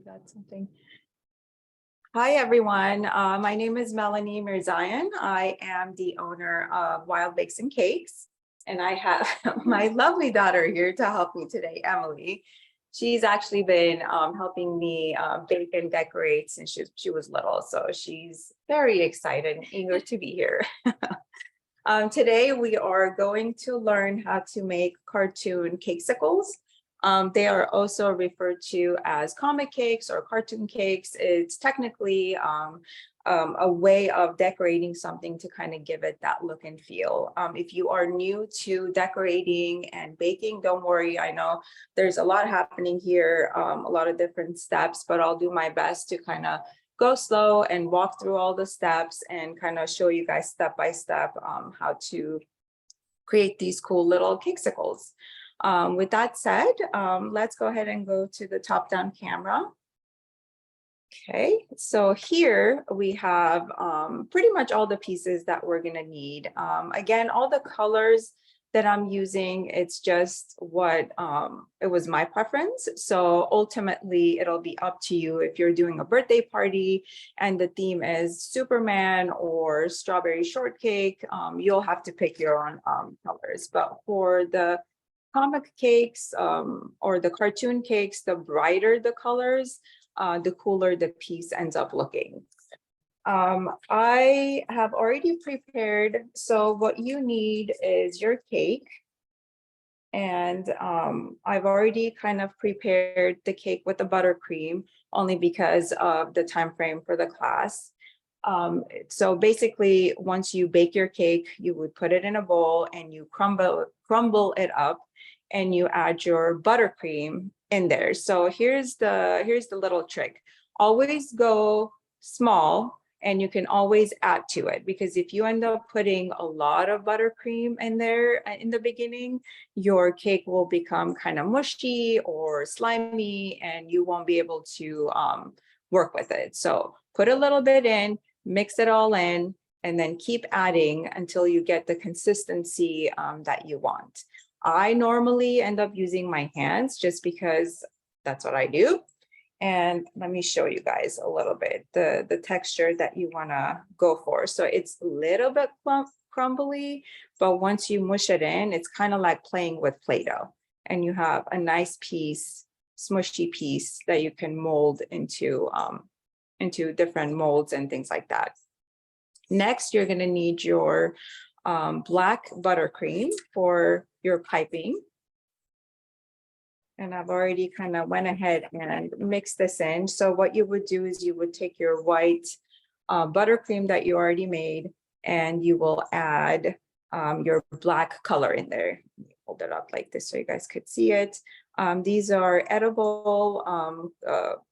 You got something. Hi, everyone. My name is Melanie Mirzayan. I am the owner of Wild Bakes and Cakes, and I have my lovely daughter here to help me today, Emily. She's actually been helping me bake and decorate since she was little, so she's very excited and eager to be here. Today, we are going to learn how to make cartoon cakesicles. They are also referred to as comic cakes or cartoon cakes. It's technically a way of decorating something to kind of give it that look and feel. If you are new to decorating and baking, don't worry. I know there's a lot happening here, a lot of different steps, but I'll do my best to kind of go slow and walk through all the steps and kind of show you guys step by step how to create these cool little cakesicles. With that said, let's go ahead and go to the top-down camera. Okay, so here we have pretty much all the pieces that we're gonna need. Again, all the colors that I'm using, it's just what it was my preference. So ultimately, it'll be up to you if you're doing a birthday party and the theme is Superman or strawberry shortcake, you'll have to pick your own colors. But for the comic cakes or the cartoon cakes, the brighter the colors, the cooler the piece ends up looking. I have already prepared. So what you need is your cake. And I've already kind of prepared the cake with the buttercream only because of the time frame for the class. So basically, once you bake your cake, you would put it in a bowl and you crumble it up and you add your buttercream in there. So here's the little trick. Always go small and you can always add to it, because if you end up putting a lot of buttercream in there in the beginning, your cake will become kind of mushy or slimy and you won't be able to work with it. So put a little bit in, mix it all in, and then keep adding until you get the consistency that you want. I normally end up using my hands just because that's what I do. And let me show you guys a little bit the texture that you want to go for. So it's a little bit crumbly, but once you mush it in, it's kind of like playing with Play-Doh. And you have a nice piece, smushy piece that you can mold into different molds and things like that. Next, you're going to need your black buttercream for your piping. And I've already kind of went ahead and mixed this in. So what you would do is you would take your white buttercream that you already made and you will add your black color in there. Hold it up like this so you guys could see it. These are edible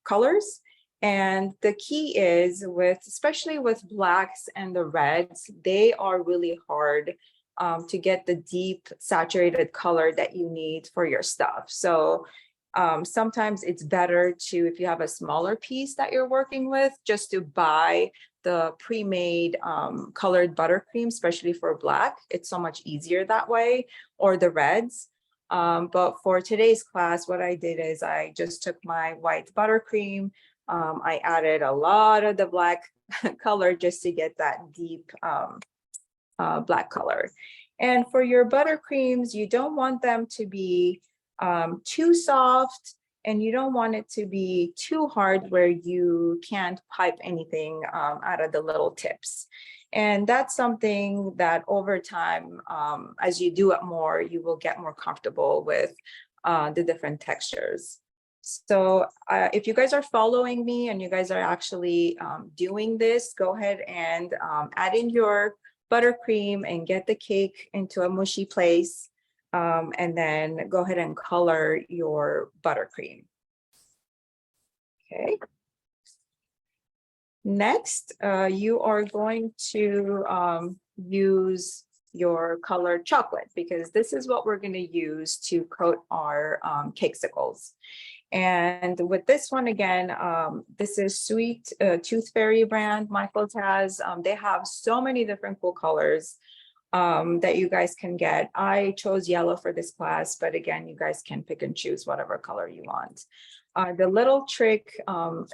colors. And the key is especially with blacks and the reds, they are really hard to get the deep saturated color that you need for your stuff. So sometimes it's better to, if you have a smaller piece that you're working with, just to buy the pre-made colored buttercream, especially for black. It's so much easier that way, or the reds. But for today's class, what I did is I just took my white buttercream. I added a lot of the black color just to get that deep black color. And for your buttercreams, you don't want them to be too soft and you don't want it to be too hard where you can't pipe anything out of the little tips. And that's something that over time, as you do it more, you will get more comfortable with the different textures. So if you guys are following me and you guys are actually doing this, go ahead and add in your buttercream and get the cake into a mushy place. And then go ahead and color your buttercream. Okay. Next, you are going to use your colored chocolate, because this is what we're going to use to coat our cakesicles. And with this one, again, this is Sweet Tooth Fairy brand Michael's has. They have so many different cool colors. that you guys can get. I chose yellow for this class, but again, you guys can pick and choose whatever color you want. The little trick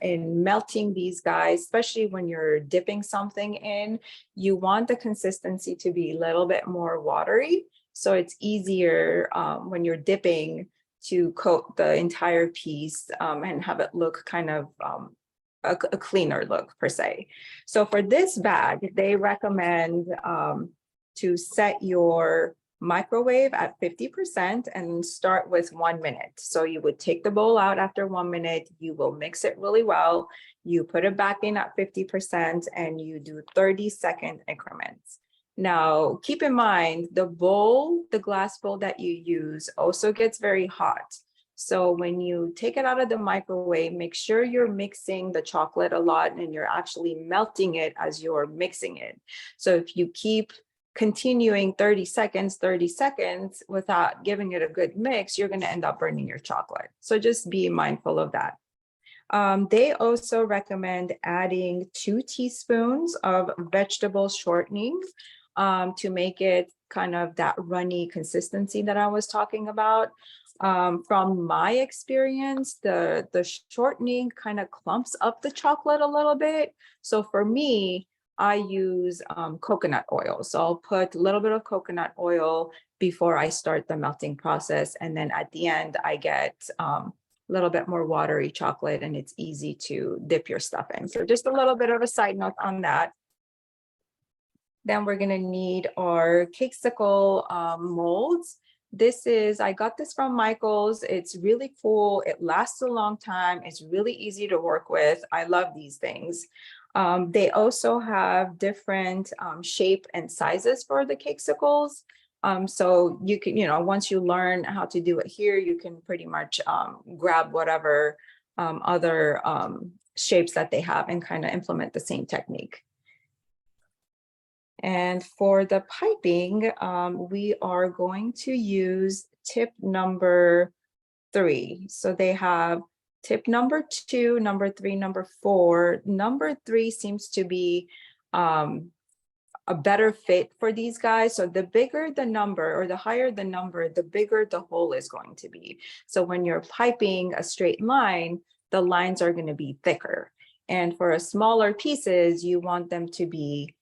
in melting these guys, especially when you're dipping something in, you want the consistency to be a little bit more watery. So it's easier when you're dipping to coat the entire piece and have it look kind of a cleaner look per se. So for this bag, they recommend to set your microwave at 50% and start with 1 minute. So you would take the bowl out after 1 minute, you will mix it really well, you put it back in at 50% and you do 30-second increments. Now, keep in mind, the bowl, the glass bowl that you use also gets very hot. So when you take it out of the microwave, make sure you're mixing the chocolate a lot and you're actually melting it as you're mixing it. So if you keep continuing 30 seconds without giving it a good mix, you're going to end up burning your chocolate. So just be mindful of that. They also recommend adding 2 teaspoons of vegetable shortening to make it kind of that runny consistency that I was talking about. From my experience, the shortening kind of clumps up the chocolate a little bit. So for me, I use coconut oil. So I'll put a little bit of coconut oil before I start the melting process. And then at the end, I get a little bit more watery chocolate and it's easy to dip your stuff in. So just a little bit of a side note on that. Then we're gonna need our cakesicle molds. I got this from Michael's. It's really cool. It lasts a long time. It's really easy to work with. I love these things. They also have different shape and sizes for the cakesicles. So you can, once you learn how to do it here, you can pretty much grab whatever other shapes that they have and kind of implement the same technique. And for the piping, we are going to use tip number 3. So they have tip number 2, number 3, number 4. Number 3 seems to be a better fit for these guys. So the bigger the number or the higher the number, the bigger the hole is going to be. So when you're piping a straight line, the lines are going to be thicker. And for a smaller pieces, you want them to be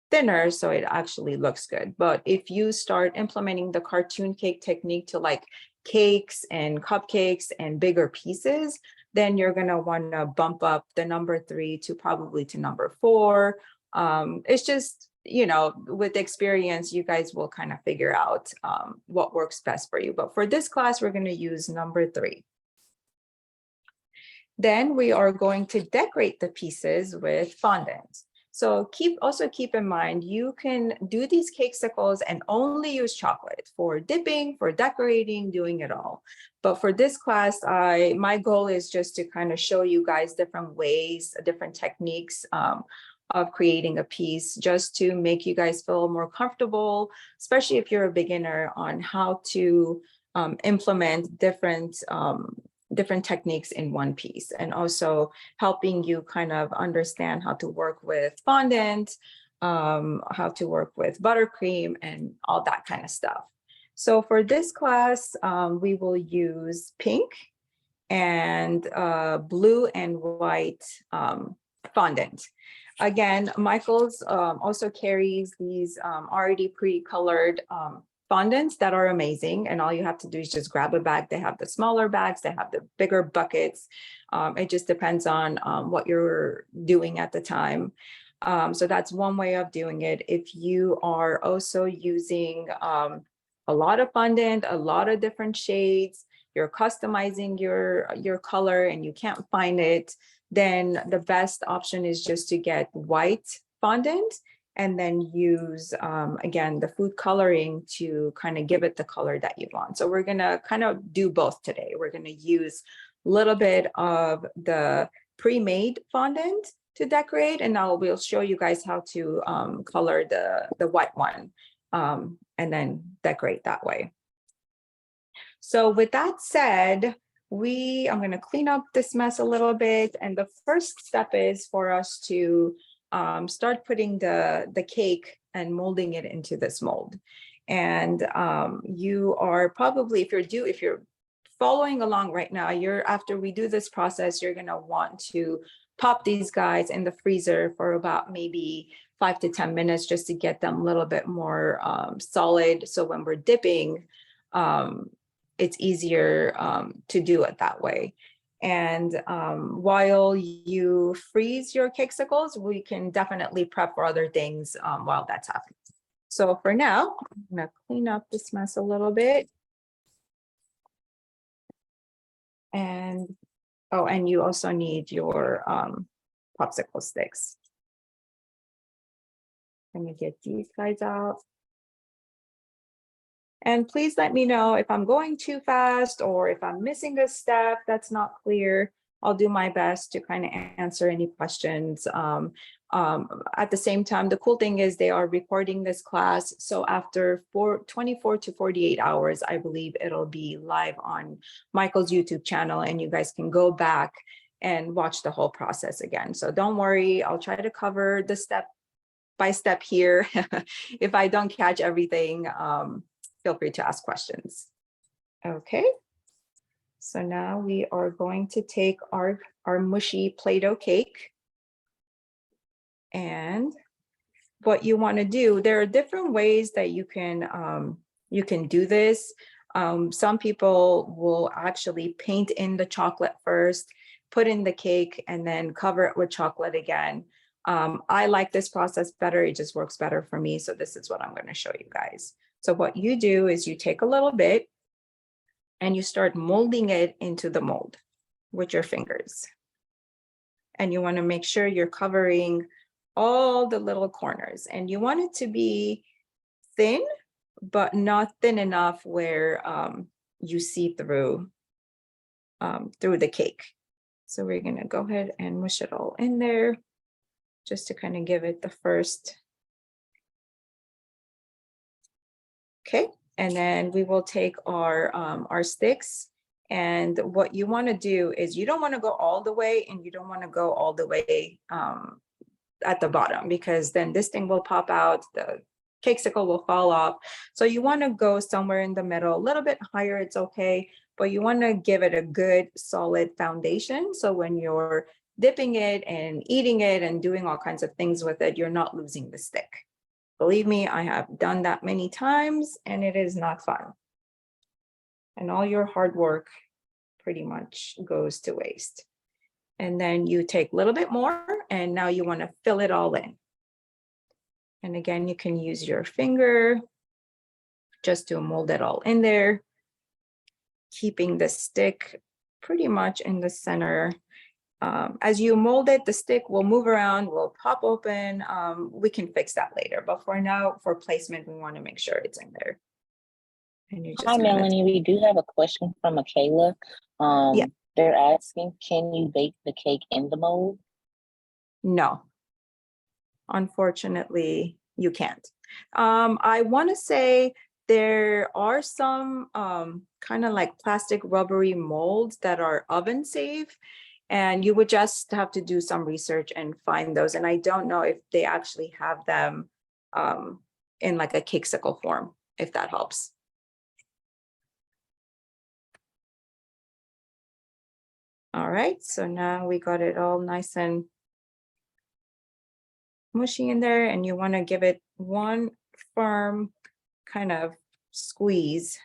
thinner so it actually looks good. But if you start implementing the cartoon cake technique to like cakes and cupcakes and bigger pieces, then you're going to want to bump up the number 3 to probably to number 4. It's just, with experience, you guys will kind of figure out what works best for you. But for this class, we're going to use number 3. Then we are going to decorate the pieces with fondant. So also keep in mind, you can do these cakesicles and only use chocolate for dipping, for decorating, doing it all. But for this class, my goal is just to kind of show you guys different ways, different techniques of creating a piece, just to make you guys feel more comfortable, especially if you're a beginner, on how to implement different techniques in one piece, and also helping you kind of understand how to work with fondant, how to work with buttercream and all that kind of stuff. So for this class, we will use pink and blue and white fondant. Again, Michael's also carries these already pre-colored fondants that are amazing, and all you have to do is just grab a bag. They have the smaller bags, they have the bigger buckets. It just depends on what you're doing at the time. So that's one way of doing it. If you are also using a lot of fondant, a lot of different shades, you're customizing your color and you can't find it, then the best option is just to get white fondant and then use, again, the food coloring to kind of give it the color that you want. So we're gonna kind of do both today. We're gonna use a little bit of the pre-made fondant to decorate, and now we'll show you guys how to color the white one and then decorate that way. So with that said, I'm going to clean up this mess a little bit. And the first step is for us to start putting the cake and molding it into this mold. And you are probably, if you're following along right now, after we do this process, you're gonna want to pop these guys in the freezer for about maybe 5 to 10 minutes just to get them a little bit more solid. So when we're dipping, it's easier to do it that way. And while you freeze your cakesicles, we can definitely prep for other things while that's happening. So for now, I'm gonna clean up this mess a little bit. And, oh, and you also need your popsicle sticks. Let me get these guys out. And please let me know if I'm going too fast or if I'm missing a step that's not clear. I'll do my best to kind of answer any questions. At the same time, the cool thing is they are recording this class. So after 24 to 48 hours, I believe it'll be live on Michael's YouTube channel, and you guys can go back and watch the whole process again. So don't worry, I'll try to cover the step by step here. If I don't catch everything, feel free to ask questions. Okay. So now we are going to take our mushy Play-Doh cake. And what you want to do, there are different ways that you can do this. Some people will actually paint in the chocolate first, put in the cake, and then cover it with chocolate again. I like this process better. It just works better for me. So this is what I'm going to show you guys. So what you do is you take a little bit and you start molding it into the mold with your fingers. And you want to make sure you're covering all the little corners, and you want it to be thin, but not thin enough where you see through the cake. So we're going to go ahead and mush it all in there just to kind of give it the first. Okay, and then we will take our sticks, and what you want to do is you don't want to go all the way, and you don't want to go all the way at the bottom, because then this thing will pop out, the cakesicle will fall off. So you want to go somewhere in the middle, a little bit higher, it's okay, but you want to give it a good solid foundation. So when you're dipping it and eating it and doing all kinds of things with it, you're not losing the stick. Believe me, I have done that many times, and it is not fun. And all your hard work pretty much goes to waste. And then you take a little bit more, and now you want to fill it all in. And again, you can use your finger just to mold it all in there, keeping the stick pretty much in the center. As you mold it, the stick will move around, will pop open. We can fix that later, but for now, for placement, we want to make sure it's in there. And you just Hi, Melanie. We do have a question from Michaela. Yeah. They're asking, can you bake the cake in the mold? No, unfortunately, you can't. I want to say there are some kind of like plastic rubbery molds that are oven safe, and you would just have to do some research and find those. And I don't know if they actually have them in like a cakesicle form, if that helps. All right, so now we got it all nice and mushy in there, and you want to give it one firm kind of squeeze,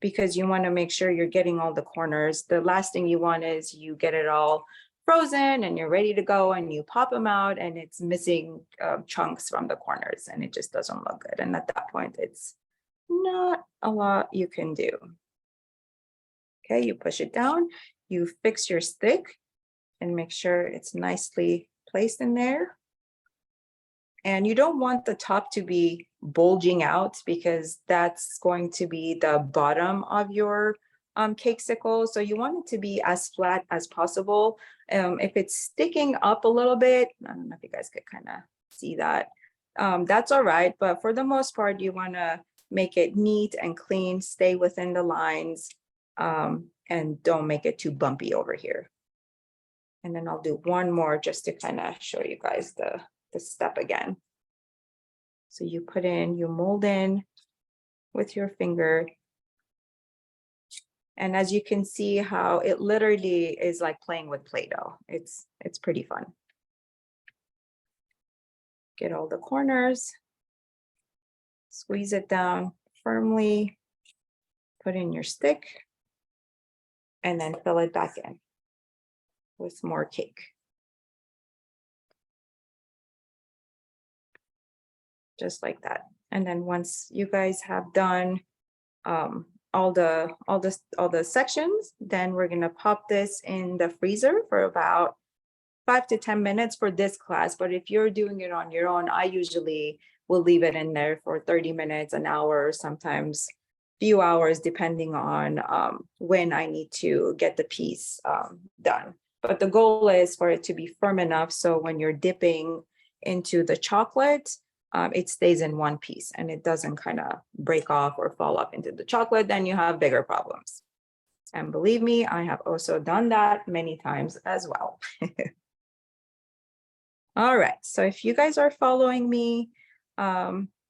because you want to make sure you're getting all the corners. The last thing you want is you get it all frozen and you're ready to go, and you pop them out and it's missing chunks from the corners, and it just doesn't look good. And at that point, it's not a lot you can do. Okay, you push it down, you fix your stick and make sure it's nicely placed in there. And you don't want the top to be bulging out, because that's going to be the bottom of your cakesicle. So you want it to be as flat as possible. If it's sticking up a little bit, I don't know if you guys could kind of see that. That's all right. But for the most part, you want to make it neat and clean, stay within the lines, and don't make it too bumpy over here. And then I'll do one more just to kind of show you guys the step again. So you put in, you mold in with your finger. And as you can see how it literally is like playing with Play-Doh. It's pretty fun. Get all the corners, squeeze it down firmly, put in your stick, and then fill it back in with more cake. Just like that. And then once you guys have done all the sections, then we're gonna pop this in the freezer for about 5 to 10 minutes for this class. But if you're doing it on your own, I usually will leave it in there for 30 minutes, an hour, sometimes few hours, depending on when I need to get the piece done. But the goal is for it to be firm enough so when you're dipping into the chocolate, it stays in one piece and it doesn't kind of break off or fall up into the chocolate. Then you have bigger problems. And believe me, I have also done that many times as well. All right, so if you guys are following me,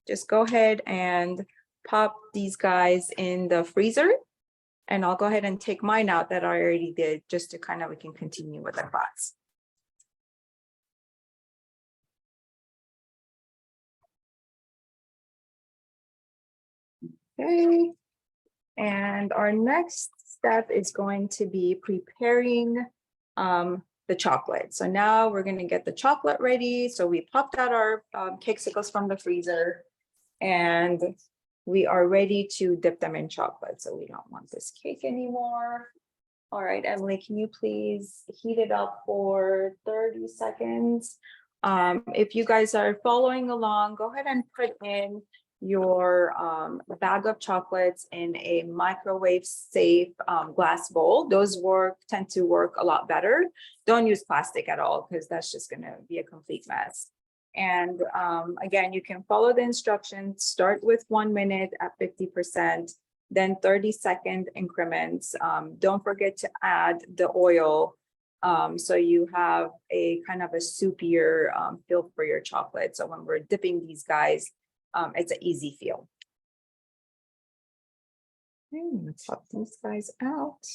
just go ahead and pop these guys in the freezer. And I'll go ahead and take mine out that I already did, just to kind of, we can continue with the class. Okay, and our next step is going to be preparing the chocolate. So now we're going to get the chocolate ready. So we popped out our cakesicles from the freezer and we are ready to dip them in chocolate. So we don't want this cake anymore. All right, Emily, can you please heat it up for 30 seconds? If you guys are following along, go ahead and put in your bag of chocolates in a microwave safe glass bowl. Those tend to work a lot better. Don't use plastic at all because that's just going to be a complete mess. And again, you can follow the instructions. Start with 1 minute at 50%, then 30-second increments. Don't forget to add the oil so you have a kind of a soupier feel for your chocolate. So when we're dipping these guys, it's an easy feel. Okay, I'm gonna pop these guys out.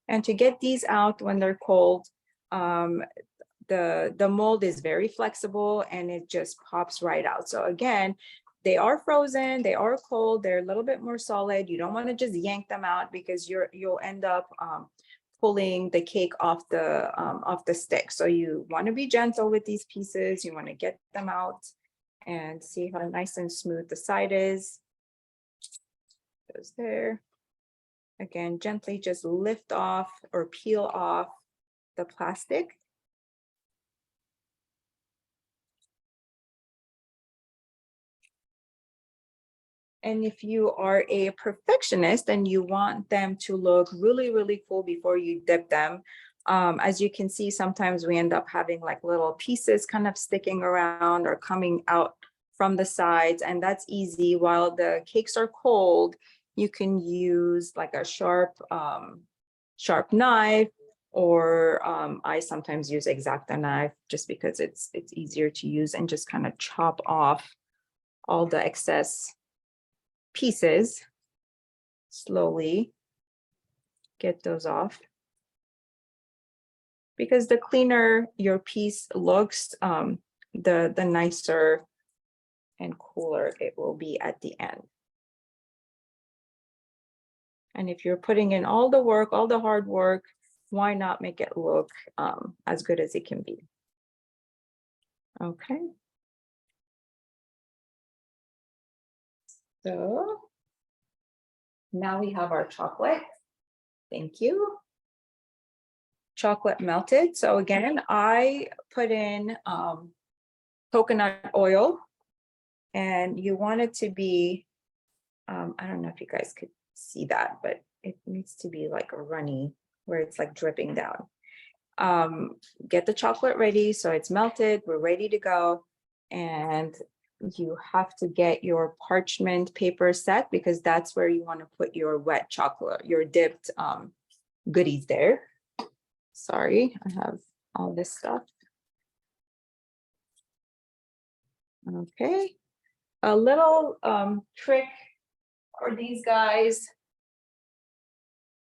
And to get these out when they're cold, the mold is very flexible and it just pops right out. So again, they are frozen, they are cold, they're a little bit more solid. You don't want to just yank them out because you'll end up pulling the cake off the stick. So you want to be gentle with these pieces. You want to get them out and see how nice and smooth the side is. Goes there. Again, gently just lift off or peel off the plastic. And if you are a perfectionist and you want them to look really, really cool before you dip them, as you can see, sometimes we end up having like little pieces kind of sticking around or coming out from the sides, and that's easy. While the cakes are cold, you can use like a sharp knife, or I sometimes use X-Acto knife just because it's easier to use, and just kind of chop off all the excess pieces. Slowly get those off, because the cleaner your piece looks, the nicer and cooler it will be at the end. And if you're putting in all the work, all the hard work, why not make it look as good as it can be? Okay. So now we have our chocolate. Thank you. Chocolate melted. So again, I put in coconut oil, and you want it to be, I don't know if you guys could see that, but it needs to be like a runny where it's like dripping down. Get the chocolate ready. So it's melted, we're ready to go. And you have to get your parchment paper set, because that's where you want to put your wet chocolate, your dipped goodies there. Sorry, I have all this stuff. Okay, a little trick for these guys.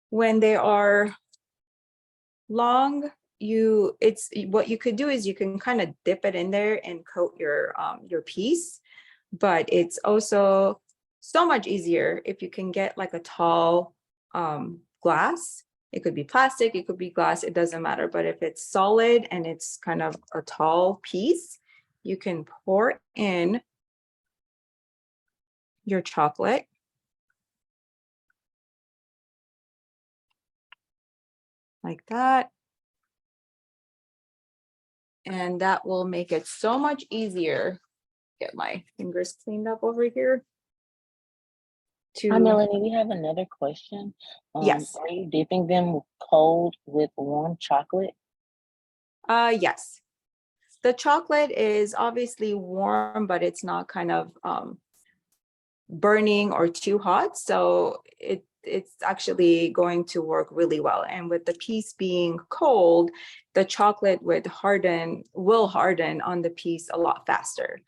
When they are long, it's what you could do is you can kind of dip it in there and coat your piece, but it's also so much easier if you can get like a tall glass. It could be plastic, it could be glass, it doesn't matter. But if it's solid and it's kind of a tall piece, you can pour in your chocolate. Like that. And that will make it so much easier. Get my fingers cleaned up over here. Hi, Melanie, we have another question. Yes. Are you dipping them cold with warm chocolate? Yes. The chocolate is obviously warm, but it's not kind of burning or too hot. So it's actually going to work really well. And with the piece being cold, the chocolate will harden on the piece a lot faster.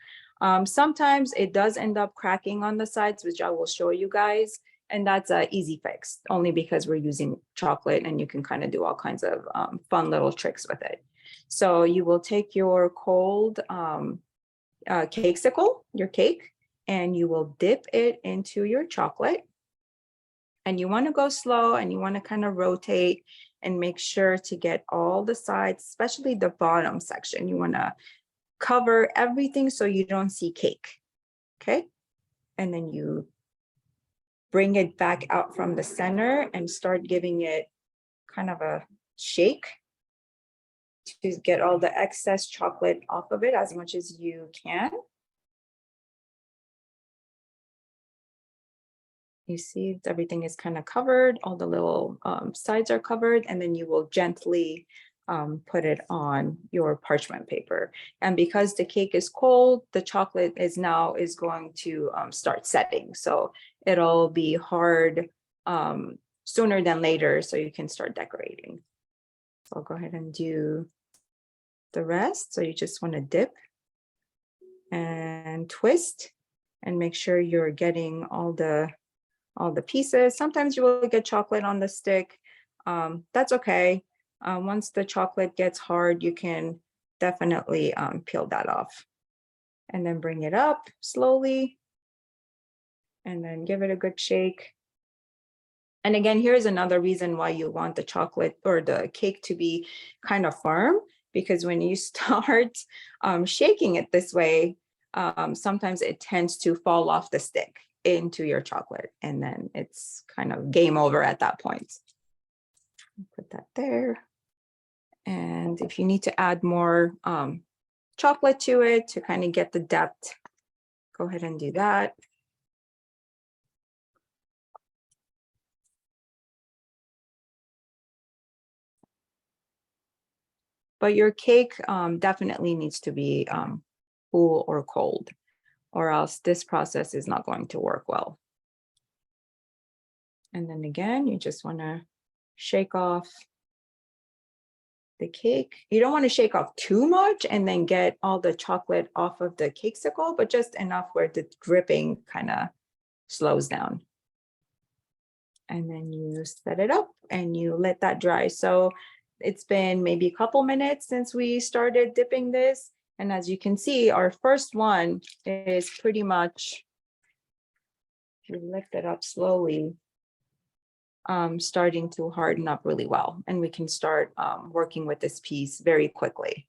Sometimes it does end up cracking on the sides, which I will show you guys. And that's an easy fix, only because we're using chocolate and you can kind of do all kinds of fun little tricks with it. So you will take your cold cakesicle, your cake, and you will dip it into your chocolate. And you want to go slow and you want to kind of rotate and make sure to get all the sides, especially the bottom section. You want to cover everything so you don't see cake. Okay. And then you bring it back out from the center and start giving it kind of a shake to get all the excess chocolate off of it as much as you can. You see everything is kind of covered, all the little sides are covered, and then you will gently put it on your parchment paper. And because the cake is cold, the chocolate is going to start setting. So it'll be hard sooner than later, so you can start decorating. So I'll go ahead and do the rest. So you just want to dip and twist and make sure you're getting all the pieces. Sometimes you will get chocolate on the stick. That's okay. Once the chocolate gets hard, you can definitely peel that off. And then bring it up slowly. And then give it a good shake. And again, here's another reason why you want the chocolate or the cake to be kind of firm, because when you start shaking it this way, sometimes it tends to fall off the stick into your chocolate, and then it's kind of game over at that point. Put that there. And if you need to add more chocolate to it to kind of get the depth, go ahead and do that. But your cake definitely needs to be cool or cold, or else this process is not going to work well. And then again, you just want to shake off the cake. You don't want to shake off too much and then get all the chocolate off of the cakesicle, but just enough where the dripping kind of slows down. And then you set it up and you let that dry. So it's been maybe a couple minutes since we started dipping this. And as you can see, our first one is pretty much, if you lift it up slowly, starting to harden up really well. And we can start working with this piece very quickly.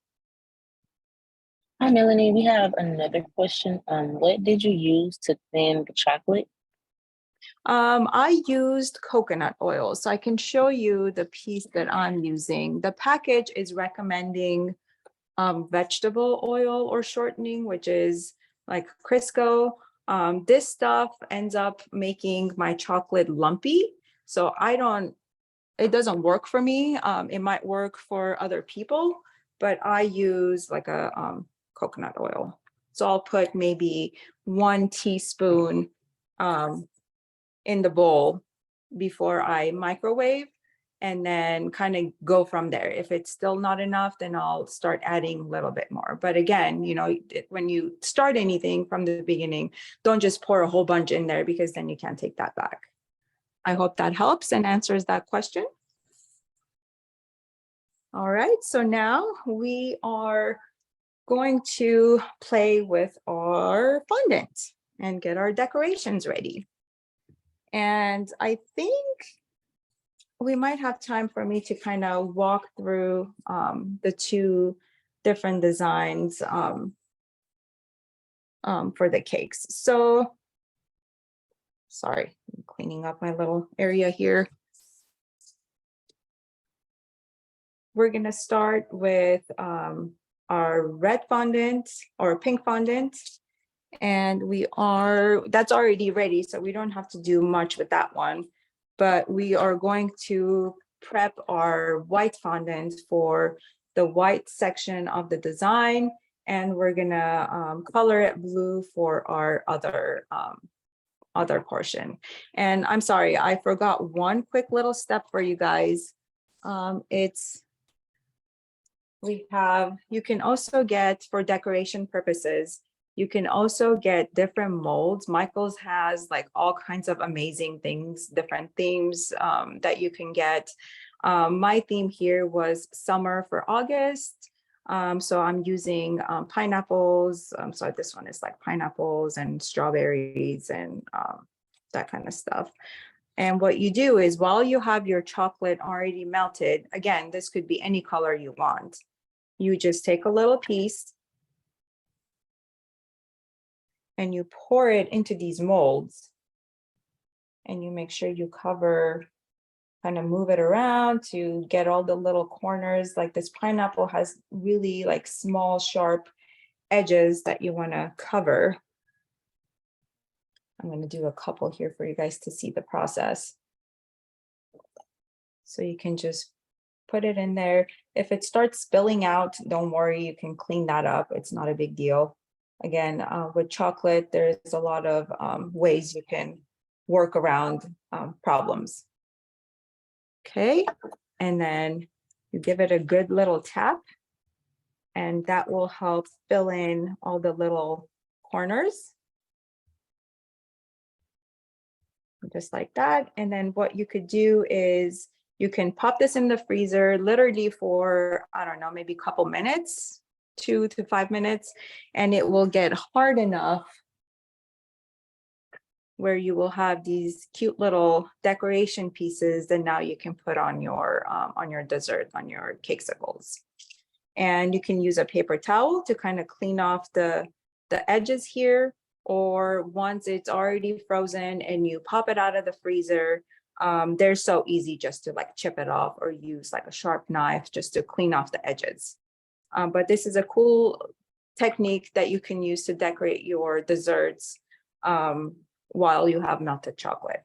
Hi, Melanie, we have another question. What did you use to thin the chocolate? I used coconut oil, so I can show you the piece that I'm using. The package is recommending vegetable oil or shortening, which is like Crisco. This stuff ends up making my chocolate lumpy. So it doesn't work for me. It might work for other people, but I use like a coconut oil. So I'll put maybe 1 teaspoon in the bowl before I microwave. and then kind of go from there. If it's still not enough, then I'll start adding a little bit more. But again, you know, when you start anything from the beginning, don't just pour a whole bunch in there, because then you can't take that back. I hope that helps and answers that question. All right, so now we are going to play with our fondant and get our decorations ready. And I think we might have time for me to kind of walk through the two different designs for the cakes. So, sorry, I'm cleaning up my little area here. We're gonna start with our red fondant or pink fondant. And that's already ready, so we don't have to do much with that one. But we are going to prep our white fondant for the white section of the design, and we're gonna color it blue for our other portion. And I'm sorry, I forgot one quick little step for you guys. You can also get, for decoration purposes, you can also get different molds. Michael's has like all kinds of amazing things, different themes that you can get. My theme here was summer for August. So I'm using pineapples. So this one is like pineapples and strawberries and that kind of stuff. And what you do is, while you have your chocolate already melted, again, this could be any color you want. You just take a little piece and you pour it into these molds, and you make sure you cover, kind of move it around to get all the little corners. Like this pineapple has really like small, sharp edges that you want to cover. I'm going to do a couple here for you guys to see the process. So you can just put it in there. If it starts spilling out, don't worry, you can clean that up. It's not a big deal. Again, with chocolate, there's a lot of ways you can work around problems. Okay, and then you give it a good little tap, and that will help fill in all the little corners. Just like that. And then what you could do is you can pop this in the freezer literally for, I don't know, maybe a couple minutes, 2 to 5 minutes, and it will get hard enough where you will have these cute little decoration pieces that now you can put on your dessert, on your cakesicles. And you can use a paper towel to kind of clean off the edges here, or once it's already frozen and you pop it out of the freezer, they're so easy just to like chip it off, or use like a sharp knife just to clean off the edges. But this is a cool technique that you can use to decorate your desserts while you have melted chocolate.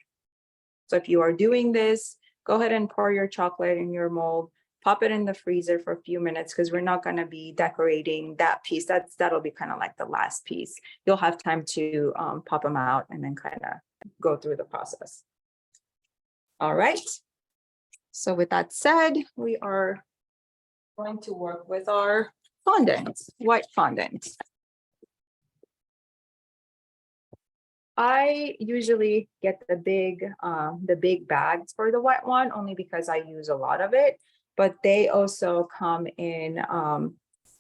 So if you are doing this, go ahead and pour your chocolate in your mold, pop it in the freezer for a few minutes, because we're not going to be decorating that piece. That'll be kind of like the last piece. You'll have time to pop them out and then kind of go through the process. All right. So with that said, we are going to work with our fondant, white fondant. I usually get the big bags for the white one, only because I use a lot of it, but they also come in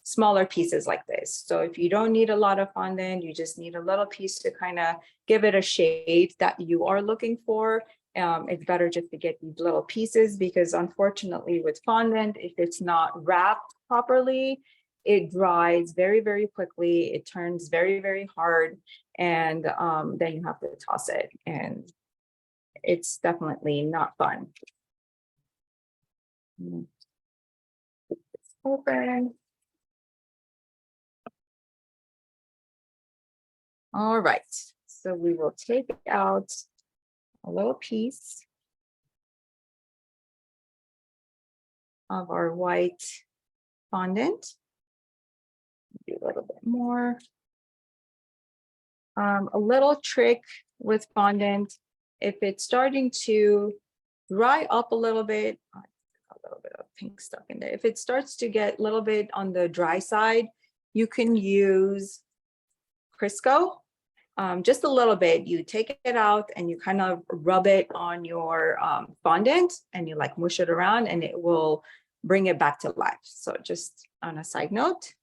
smaller pieces like this. So if you don't need a lot of fondant, you just need a little piece to kind of give it a shade that you are looking for. It's better just to get these little pieces, because unfortunately with fondant, if it's not wrapped properly, it dries very, very quickly. It turns very, very hard, and then you have to toss it, and it's definitely not fun. Open. All right, so we will take out a little piece of our white fondant. Do a little bit more. A little trick with fondant, if it's starting to dry up a little bit. A little bit of pink stuck in there. If it starts to get a little bit on the dry side, you can use Crisco. Just a little bit. You take it out and you kind of rub it on your fondant and you like mush it around and it will bring it back to life. So just on a side note.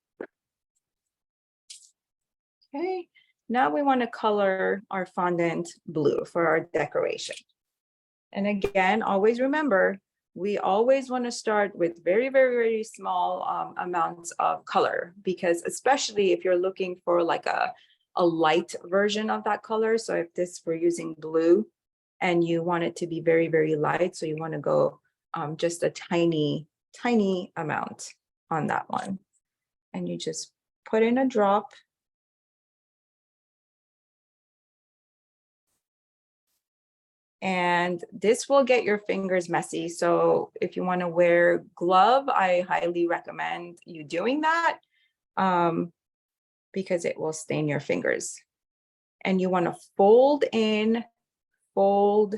Okay, now we want to color our fondant blue for our decoration. And again, always remember, we always want to start with very, very, very small amounts of color, because especially if you're looking for like a light version of that color. So if this we're using blue and you want it to be very, very light, so you want to go just a tiny, tiny amount on that one. And you just put in a drop. And this will get your fingers messy. So if you want to wear glove, I highly recommend you doing that because it will stain your fingers. And you want to fold in, fold,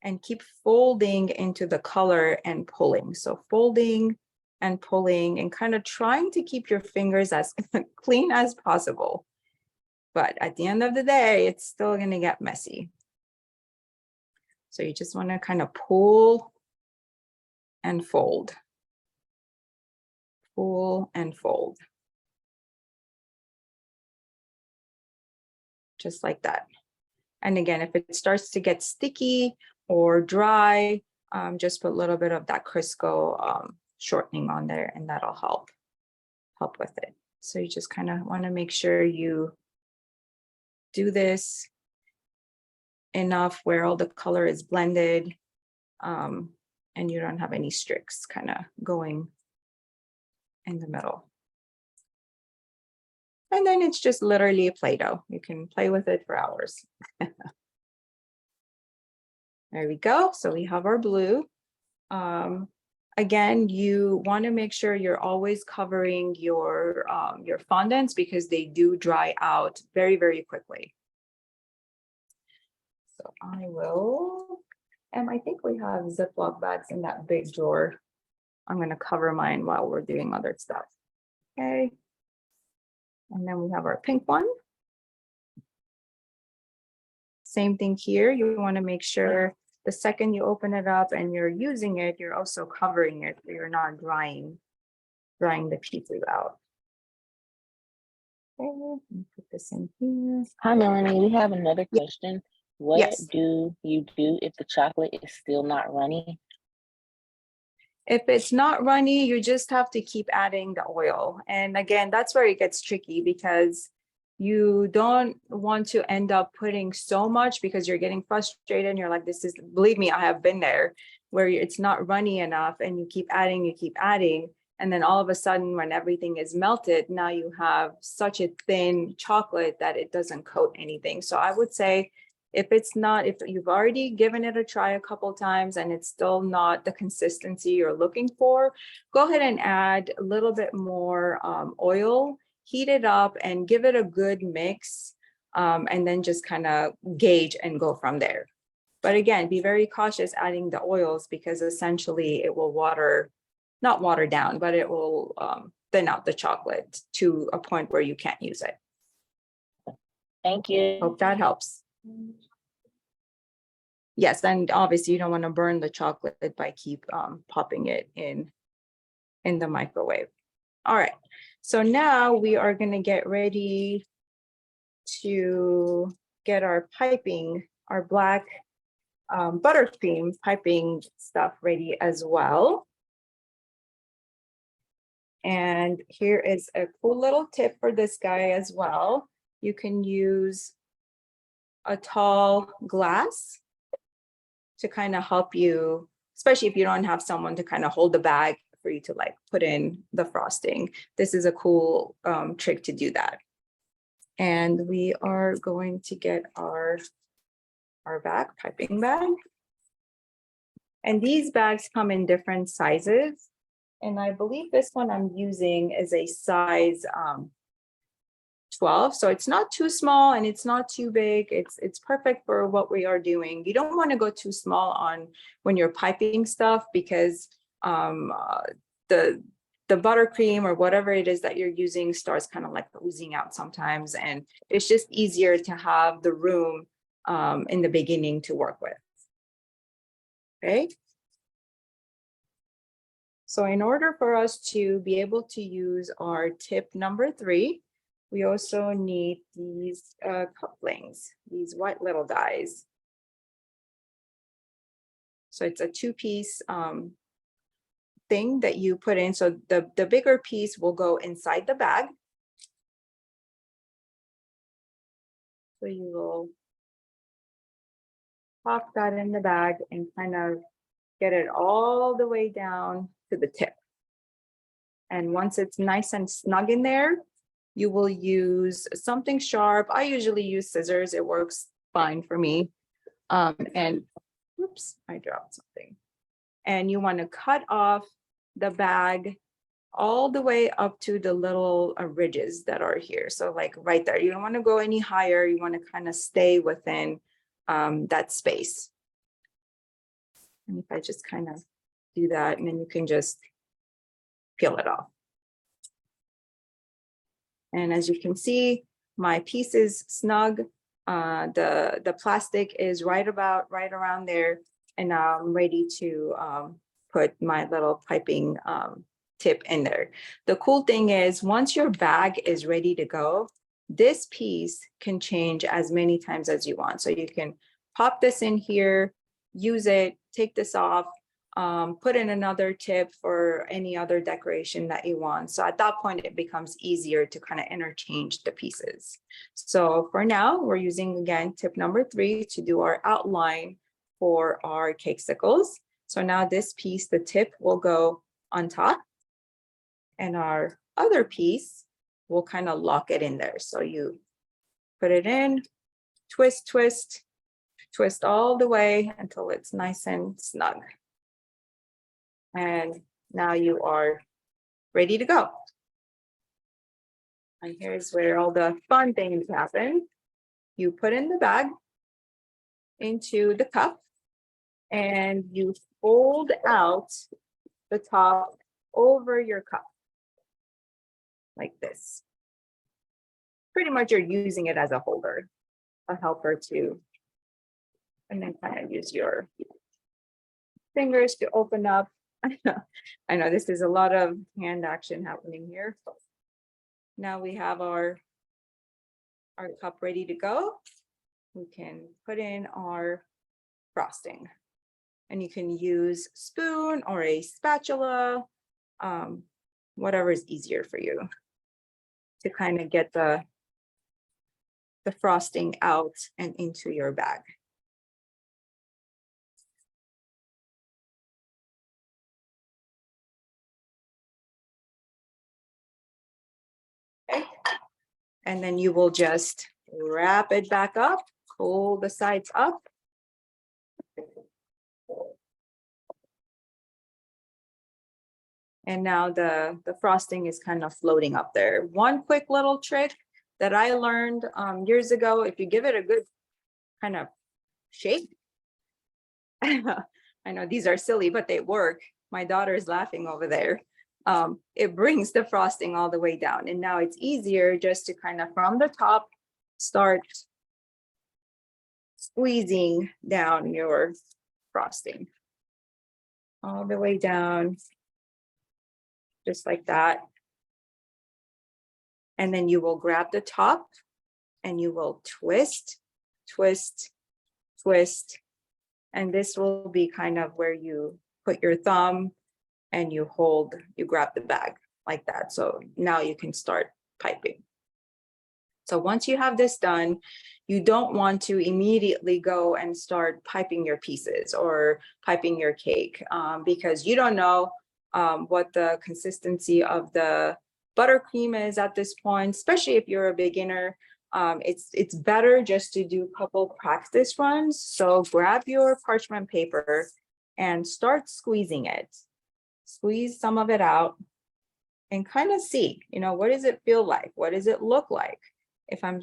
and keep folding into the color and pulling. So folding and pulling and kind of trying to keep your fingers as clean as possible. But at the end of the day, it's still going to get messy. So you just want to kind of pull and fold. Pull and fold. Just like that. And again, if it starts to get sticky or dry, just put a little bit of that Crisco shortening on there and that'll help with it. So you just kind of want to make sure you do this enough where all the color is blended and you don't have any streaks kind of going in the middle. And then it's just literally Play-Doh. You can play with it for hours. There we go. So we have our blue. Again, you want to make sure you're always covering your fondants because they do dry out very, very quickly. So I will, and I think we have Ziploc bags in that big drawer. I'm going to cover mine while we're doing other stuff. Okay. And then we have our pink one. Same thing here. You want to make sure the second you open it up and you're using it, you're also covering it so you're not drying the pieces out. Okay, let me put this in here. Hi, Melanie. We have another question. What Yes. do you do if the chocolate is still not runny? If it's not runny, you just have to keep adding the oil. And again, that's where it gets tricky because you don't want to end up putting so much because you're getting frustrated and you're like, this is, believe me, I have been there where it's not runny enough and you keep adding. And then all of a sudden when everything is melted, now you have such a thin chocolate that it doesn't coat anything. So I would say, if you've already given it a try a couple times and it's still not the consistency you're looking for, go ahead and add a little bit more oil, heat it up and give it a good mix. And then just kind of gauge and go from there. But again, be very cautious adding the oils because essentially it will not water down, but it will thin out the chocolate to a point where you can't use it. Thank you. Hope that helps. Yes, and obviously you don't want to burn the chocolate by keep popping it in the microwave. All right, so now we are going to get ready to get our piping, our black buttercream piping stuff ready as well. And here is a cool little tip for this guy as well. You can use a tall glass to kind of help you, especially if you don't have someone to kind of hold the bag for you to like put in the frosting. This is a cool trick to do that. And we are going to get our piping bag. And these bags come in different sizes. And I believe this one I'm using is a size 12. So it's not too small and it's not too big. It's perfect for what we are doing. You don't want to go too small on when you're piping stuff, because the buttercream or whatever it is that you're using starts kind of like oozing out sometimes. And it's just easier to have the room in the beginning to work with. Okay. So in order for us to be able to use our tip number 3, we also need these couplings, these white little guys. So it's a 2-piece thing that you put in. So the bigger piece will go inside the bag. So you will pop that in the bag and kind of get it all the way down to the tip. And once it's nice and snug in there, you will use something sharp. I usually use scissors. It works fine for me. And oops, I dropped something. And you want to cut off the bag all the way up to the little ridges that are here. So like right there, you don't want to go any higher. You want to kind of stay within that space. And if I just kind of do that, and then you can just peel it off. And as you can see, my piece is snug. The plastic is right around there. And now I'm ready to put my little piping tip in there. The cool thing is, once your bag is ready to go, this piece can change as many times as you want. So you can pop this in here, use it, take this off, put in another tip for any other decoration that you want. So at that point, it becomes easier to kind of interchange the pieces. So for now, we're using, again, tip number 3 to do our outline for our cakesicles. So now this piece, the tip, will go on top, and our other piece will kind of lock it in there. So you put it in, twist, twist, twist all the way until it's nice and snug. And now you are ready to go. And here's where all the fun things happen. You put in the bag into the cup, and you fold out the top over your cup like this. Pretty much you're using it as a holder, a helper to, and then kind of use your fingers to open up. I know this is a lot of hand action happening here. Now we have our cup ready to go. We can put in our frosting, and you can use spoon or a spatula, whatever is easier for you to kind of get the frosting out and into your bag. Okay. And then you will just wrap it back up, pull the sides up. And now the frosting is kind of floating up there. One quick little trick that I learned years ago, if you give it a good kind of shake, I know these are silly, but they work. My daughter is laughing over there. It brings the frosting all the way down. And now it's easier just to kind of from the top start squeezing down your frosting all the way down, just like that. And then you will grab the top and you will twist, twist, twist. And this will be kind of where you put your thumb and you hold, you grab the bag like that. So now you can start piping. So once you have this done, you don't want to immediately go and start piping your pieces or piping your cake because you don't know what the consistency of the buttercream is at this point, especially if you're a beginner. It's better just to do a couple practice runs. So grab your parchment paper and start squeezing it. Squeeze some of it out and kind of see, what does it feel like? What does it look like?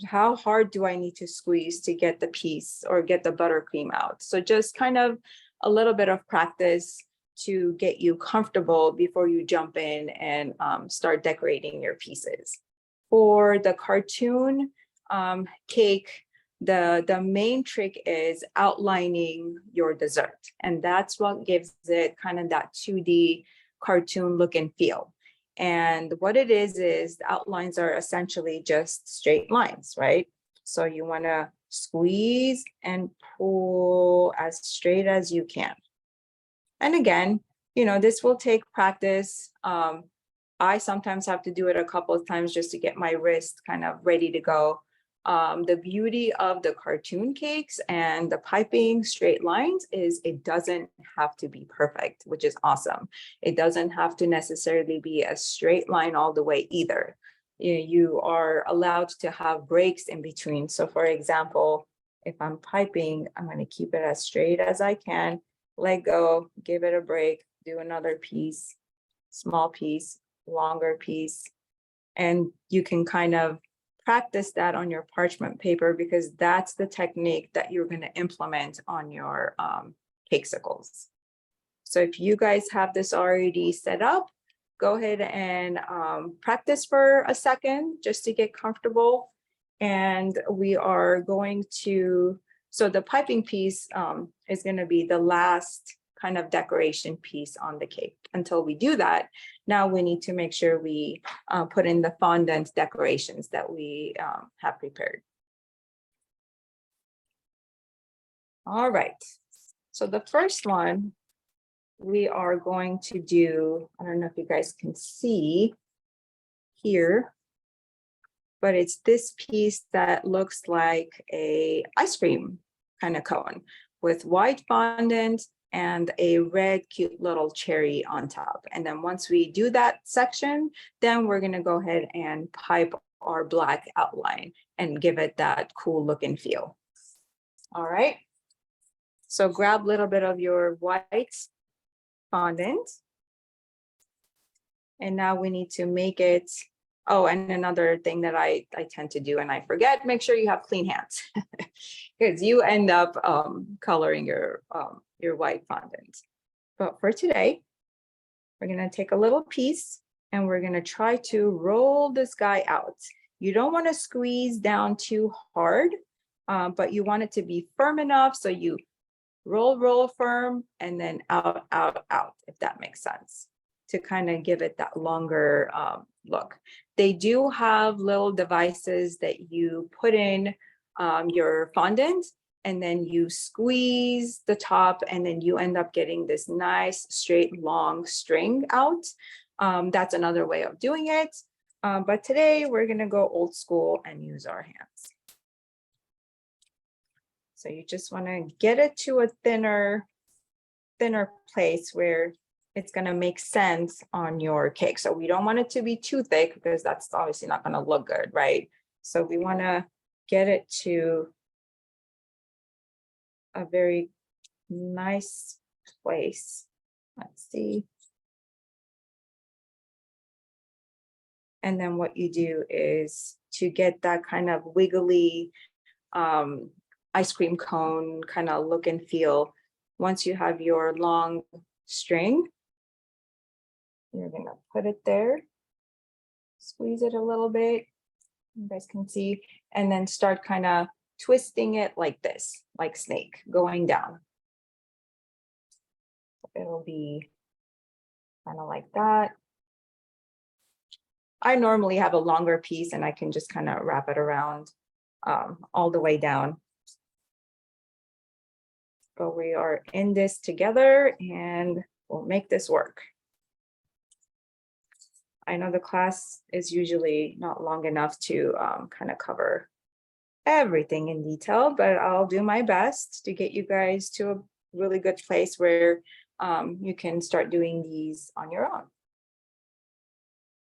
how hard do I need to squeeze to get the piece or get the buttercream out? So just kind of a little bit of practice to get you comfortable before you jump in and start decorating your pieces. For the cartoon cake, the main trick is outlining your dessert. And that's what gives it kind of that 2D cartoon look and feel. And what it is the outlines are essentially just straight lines, right? So you want to squeeze and pull as straight as you can. And again, you know, this will take practice. I sometimes have to do it a couple of times just to get my wrist kind of ready to go. The beauty of the cartoon cakes and the piping straight lines is it doesn't have to be perfect, which is awesome. It doesn't have to necessarily be a straight line all the way either. You are allowed to have breaks in between. So for example, if I'm piping, I'm going to keep it as straight as I can, let go, give it a break, do another piece, small piece, longer piece. And you can kind of practice that on your parchment paper because that's the technique that you're going to implement on your cakesicles. So if you guys have this already set up, go ahead and practice for a second just to get comfortable. And we are going to, so the piping piece is going to be the last kind of decoration piece on the cake. Until we do that, now we need to make sure we put in the fondant decorations that we have prepared. All right, so the first one we are going to do, I don't know if you guys can see here, but it's this piece that looks like a ice cream kind of cone with white fondant and a red cute little cherry on top. And then once we do that section, then we're gonna go ahead and pipe our black outline and give it that cool look and feel. All right, so grab a little bit of your white fondant. And now we need to make it, oh, and another thing that I tend to do and I forget, make sure you have clean hands because you end up coloring your white fondant. But for today, we're gonna take a little piece and we're gonna try to roll this guy out. You don't wanna squeeze down too hard, but you want it to be firm enough so you roll firm and then out, if that makes sense, to kind of give it that longer look. They do have little devices that you put in your fondant and then you squeeze the top and then you end up getting this nice straight long string out. That's another way of doing it. But today we're gonna go old school and use our hands. So you just wanna get it to a thinner place where it's gonna make sense on your cake. So we don't want it to be too thick because that's obviously not gonna look good, right? So we wanna get it to a very nice place. Let's see. And then what you do is to get that kind of wiggly ice cream cone kind of look and feel. Once you have your long string, you're gonna put it there, squeeze it a little bit, you guys can see, and then start kind of twisting it like this, like snake, going down. It'll be kind of like that. I normally have a longer piece and I can just kind of wrap it around all the way down. But we are in this together and we'll make this work. I know the class is usually not long enough to kind of cover everything in detail, but I'll do my best to get you guys to a really good place where you can start doing these on your own.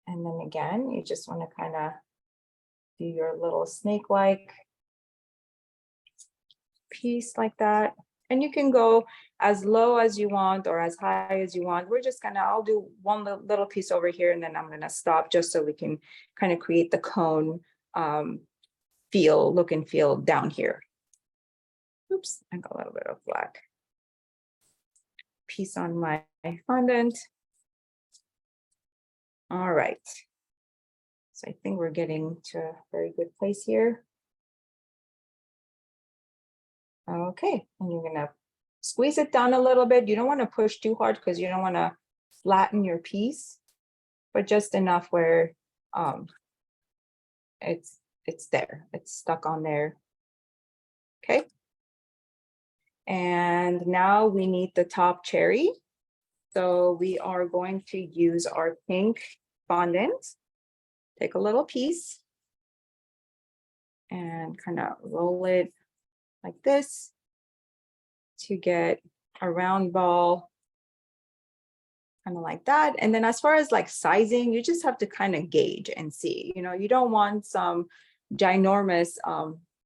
And then again, you just want to kind of do your little snake-like piece like that. And you can go as low as you want or as high as you want. We're just gonna, I'll do one little piece over here and then I'm gonna stop just so we can kind of create the cone look and feel down here. Oops, I got a little bit of black piece on my fondant. All right. So I think we're getting to a very good place here. Okay, and you're gonna squeeze it down a little bit. You don't want to push too hard because you don't want to flatten your piece, but just enough where it's there, it's stuck on there. Okay. And now we need the top cherry. So we are going to use our pink fondant. Take a little piece and kind of roll it like this to get a round ball, kind of like that. And then as far as like sizing, you just have to kind of gauge and see, you know, you don't want some ginormous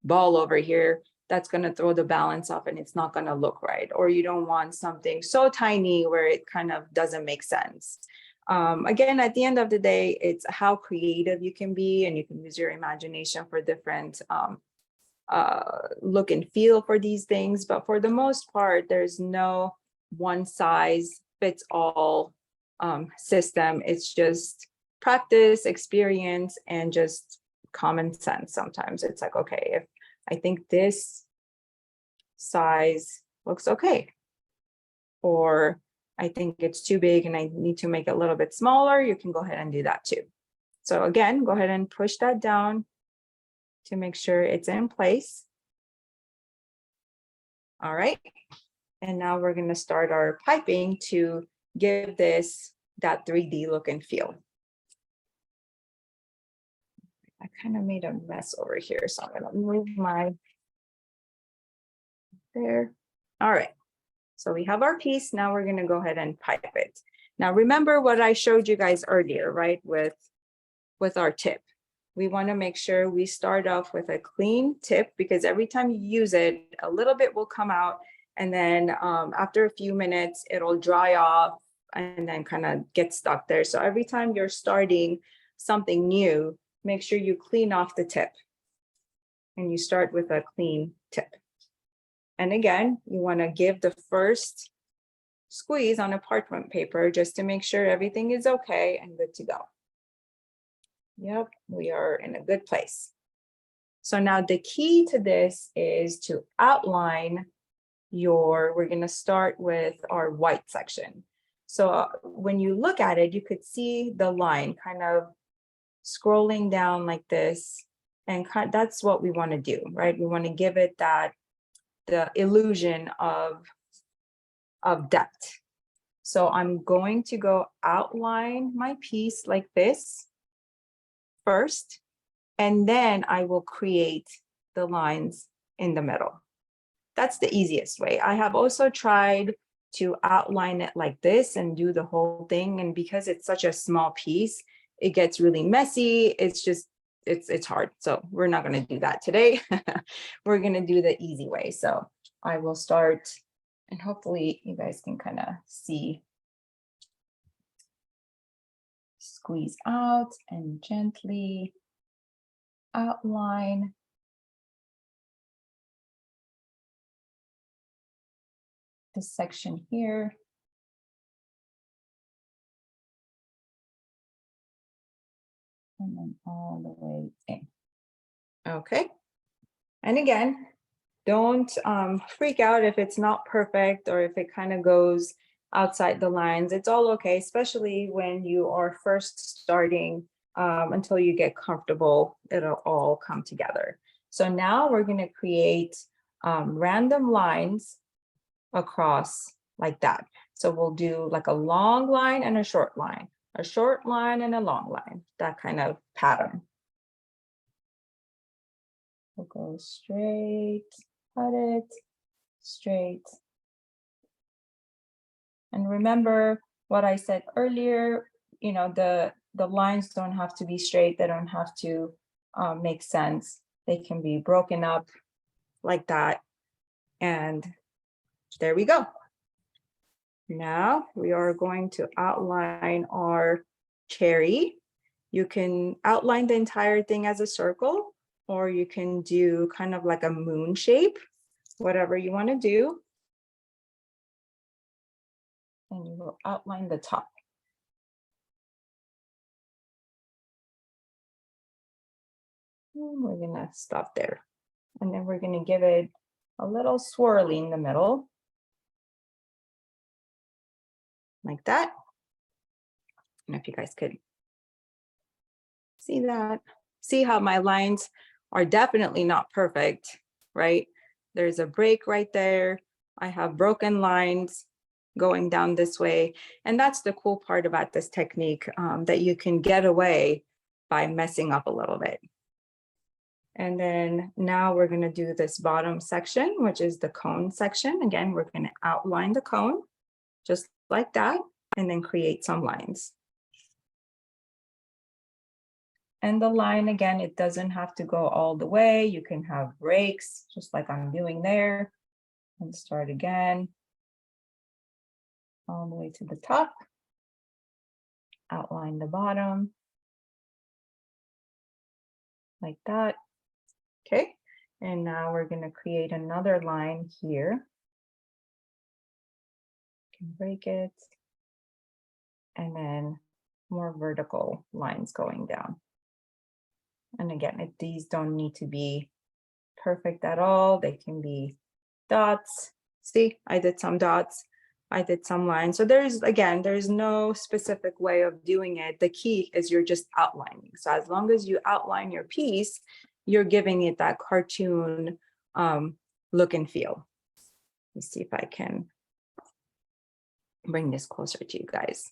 ball over here that's going to throw the balance off and it's not going to look right. Or you don't want something so tiny where it kind of doesn't make sense. Again, at the end of the day, it's how creative you can be, and you can use your imagination for different look and feel for these things. But for the most part, there's no one size fits all system. It's just practice, experience, and just common sense. Sometimes it's like, okay, if I think this size looks okay, or I think it's too big and I need to make it a little bit smaller, you can go ahead and do that too. So again, go ahead and push that down to make sure it's in place. All right. And now we're going to start our piping to give this that 3D look and feel. I kind of made a mess over here, so I'm going to move my there. All right. So we have our piece. Now we're going to go ahead and pipe it. Now, remember what I showed you guys earlier, right? With our tip, we want to make sure we start off with a clean tip, because every time you use it, a little bit will come out. And then after a few minutes, it'll dry off and then kind of get stuck there. So every time you're starting something new, make sure you clean off the tip and you start with a clean tip. And again, you want to give the first squeeze on a parchment paper just to make sure everything is okay and good to go. Yep, we are in a good place. So now the key to this is to outline we're going to start with our white section. So when you look at it, you could see the line kind of scrolling down like this. And that's what we want to do, right? We want to give it the illusion of depth. So I'm going to go outline my piece like this first, and then I will create the lines in the middle. That's the easiest way. I have also tried to outline it like this and do the whole thing. And because it's such a small piece, it gets really messy. It's hard. So we're not going to do that today. We're going to do the easy way. So I will start, and hopefully you guys can kind of see. Squeeze out and gently outline. This section here. And then all the way in. Okay. And again, don't freak out if it's not perfect or if it kind of goes outside the lines. It's all okay, especially when you are first starting. Until you get comfortable, it'll all come together. So now we're going to create random lines across like that. So we'll do like a long line and a short line and a long line, that kind of pattern. We'll go straight, cut it, straight. And remember what I said earlier, you know, the lines don't have to be straight. They don't have to make sense. They can be broken up like that. And there we go. Now we are going to outline our cherry. You can outline the entire thing as a circle, or you can do kind of like a moon shape, whatever you want to do. And you will outline the top. And we're gonna stop there. And then we're gonna give it a little swirly in the middle. Like that. I don't know if you guys could see that. See how my lines are definitely not perfect, right? There's a break right there. I have broken lines going down this way. And that's the cool part about this technique, that you can get away by messing up a little bit. And then now we're gonna do this bottom section, which is the cone section. Again, we're gonna outline the cone just like that, and then create some lines. And the line, again, it doesn't have to go all the way. You can have breaks, just like I'm doing there. And start again. All the way to the top. Outline the bottom. Like that. Okay. And now we're going to create another line here. Can break it. And then more vertical lines going down. And again, these don't need to be perfect at all. They can be dots. See, I did some dots. I did some lines. So there's no specific way of doing it. The key is you're just outlining. So as long as you outline your piece, you're giving it that cartoon look and feel. Let's see if I can bring this closer to you guys.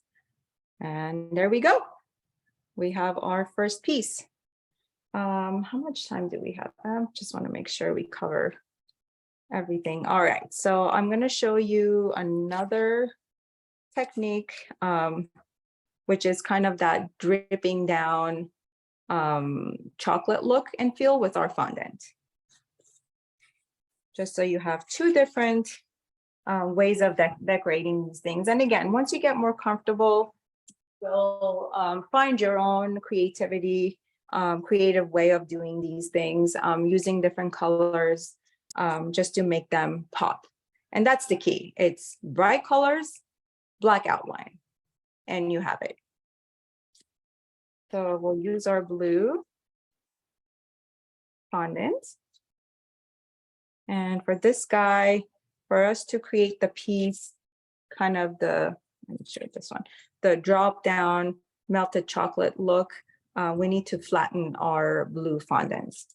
And there we go. We have our first piece. How much time do we have? I just want to make sure we cover everything. All right, so I'm going to show you another technique, which is kind of that dripping down chocolate look and feel with our fondant. Just so you have two different ways of decorating these things. And again, once you get more comfortable, you'll find your own creative way of doing these things, using different colors, just to make them pop. And that's the key. It's bright colors, black outline, and you have it. So we'll use our blue fondant. And for this guy, for us to create the piece, kind of let me show this one, the drop down melted chocolate look, we need to flatten our blue fondants.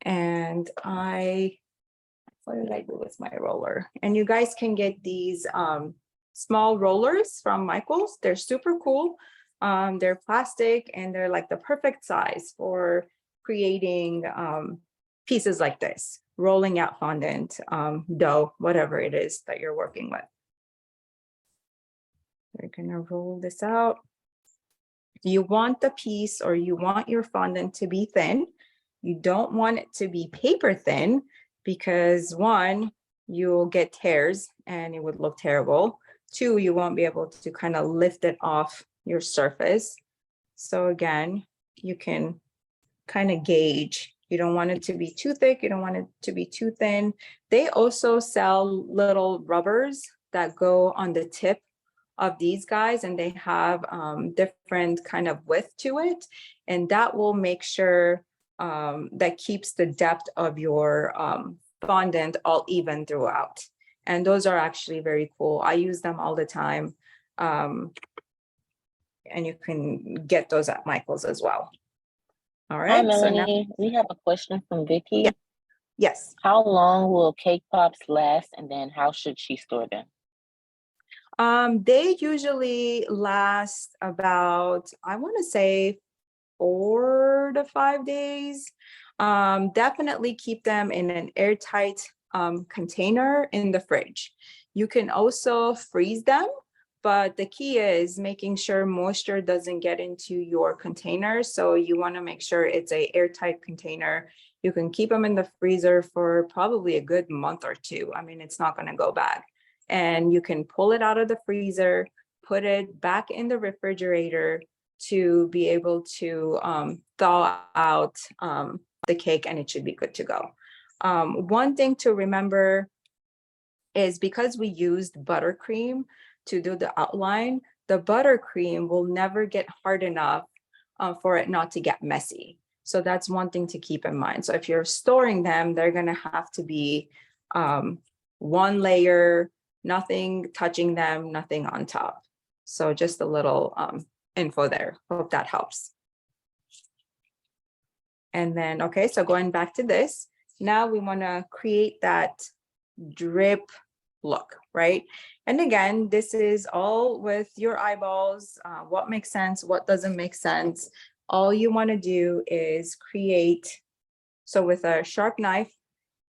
And what did I do with my roller? And you guys can get these small rollers from Michael's. They're super cool. They're plastic and they're like the perfect size for creating pieces like this, rolling out fondant, dough, whatever it is that you're working with. We're gonna roll this out. You want the piece, or you want your fondant to be thin. You don't want it to be paper thin, because one, you'll get tears and it would look terrible. Two, you won't be able to kind of lift it off your surface. So again, you can kind of gauge. You don't want it to be too thick. You don't want it to be too thin. They also sell little rubbers that go on the tip of these guys, and they have different kind of width to it. And that will make sure that keeps the depth of your fondant all even throughout. And those are actually very cool. I use them all the time. And you can get those at Michael's as well. All right. Hi, Melanie. We have a question from Vicky. Yeah. Yes. How long will cake pops last, and then how should she store them? They usually last about, I want to say, 4 to 5 days. Definitely keep them in an airtight container in the fridge. You can also freeze them, but the key is making sure moisture doesn't get into your container. So you want to make sure it's an airtight container. You can keep them in the freezer for probably a good month or two. I mean, it's not going to go bad. And you can pull it out of the freezer, put it back in the refrigerator to be able to thaw out the cake and it should be good to go. One thing to remember is because we used buttercream to do the outline, the buttercream will never get hard enough for it not to get messy. So that's one thing to keep in mind. So if you're storing them, they're gonna have to be one layer, nothing touching them, nothing on top. So just a little info there. Hope that helps. And then, okay, so going back to this, now we wanna create that drip look, right? And again, this is all with your eyeballs, what makes sense, what doesn't make sense. All you want to do is create. So with a sharp knife,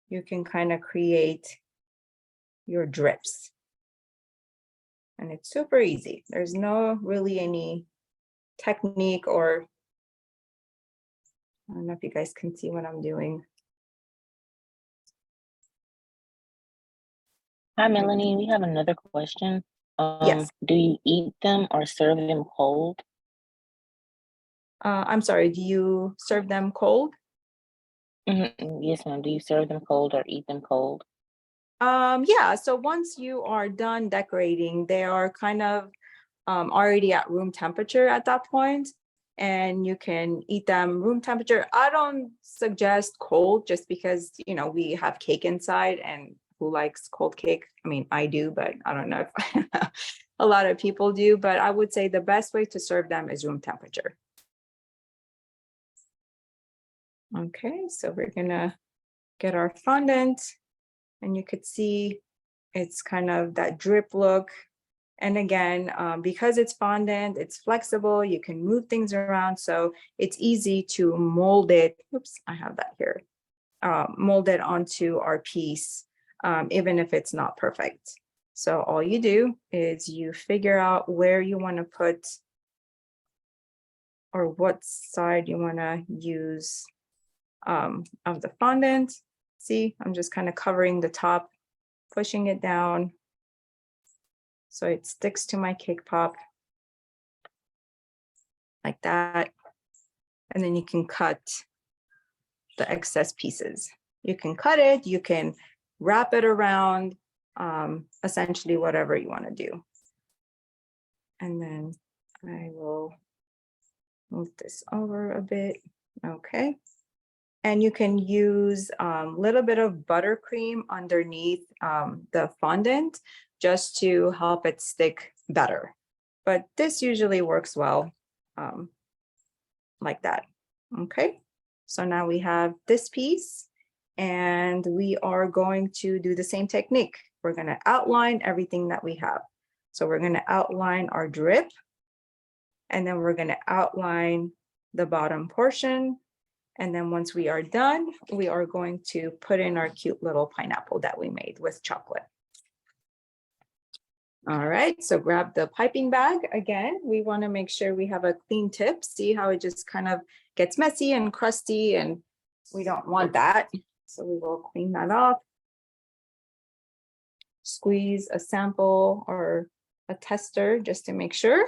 you can kind of create your drips. And it's super easy. There's no really any technique or, I don't know if you guys can see what I'm doing. Hi, Melanie. We have another question. Yes. Do you eat them or serve them cold? I'm sorry, do you serve them cold? Yes, ma'am. Do you serve them cold or eat them cold? Yeah, so once you are done decorating, they are kind of already at room temperature at that point, and you can eat them room temperature. I don't suggest cold just because, you know, we have cake inside, and who likes cold cake? I mean, I do, but I don't know if a lot of people do, but I would say the best way to serve them is room temperature. Okay, so we're gonna get our fondant, and you could see it's kind of that drip look. And again, because it's fondant, it's flexible, you can move things around. So it's easy to mold it. Oops, I have that here. Mold it onto our piece, even if it's not perfect. So all you do is you figure out where you want to put or what side you want to use of the fondant. See, I'm just kind of covering the top, pushing it down so it sticks to my cake pop like that. And then you can cut the excess pieces. You can cut it, you can wrap it around, essentially whatever you want to do. And then I will move this over a bit. Okay. And you can use a little bit of buttercream underneath the fondant just to help it stick better. But this usually works well like that. Okay, so now we have this piece and we are going to do the same technique. We're going to outline everything that we have. So we're going to outline our drip, and then we're going to outline the bottom portion. And then once we are done, we are going to put in our cute little pineapple that we made with chocolate. All right, so grab the piping bag. Again, we want to make sure we have a clean tip. See how it just kind of gets messy and crusty, and we don't want that. So we will clean that off. Squeeze a sample or a tester just to make sure.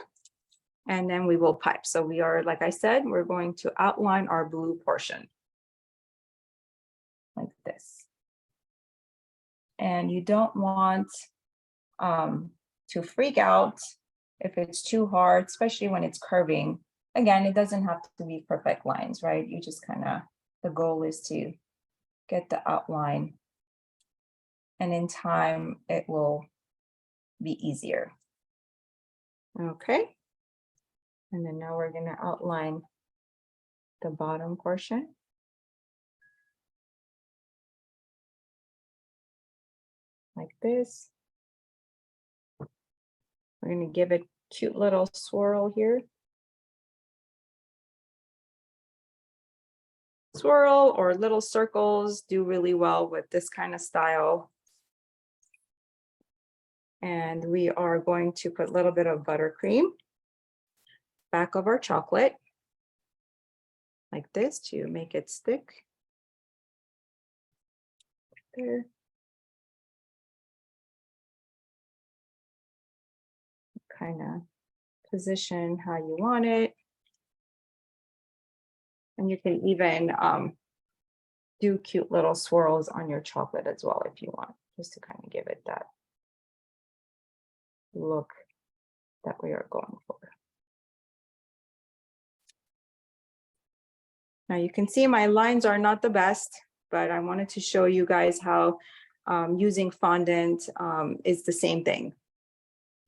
And then we will pipe. So we are, like I said, we're going to outline our blue portion like this. And you don't want to freak out if it's too hard, especially when it's curving. Again, it doesn't have to be perfect lines, right? You just kind of, the goal is to get the outline, and in time, it will be easier. Okay. And then now we're gonna outline the bottom portion. Like this. We're gonna give it a cute little swirl here. Swirl or little circles do really well with this kind of style. And we are going to put a little bit of buttercream back of our chocolate like this to make it stick. There. Kind of position how you want it. And you can even do cute little swirls on your chocolate as well if you want, just to kind of give it that look that we are going for. Now you can see my lines are not the best, but I wanted to show you guys how using fondant is the same thing.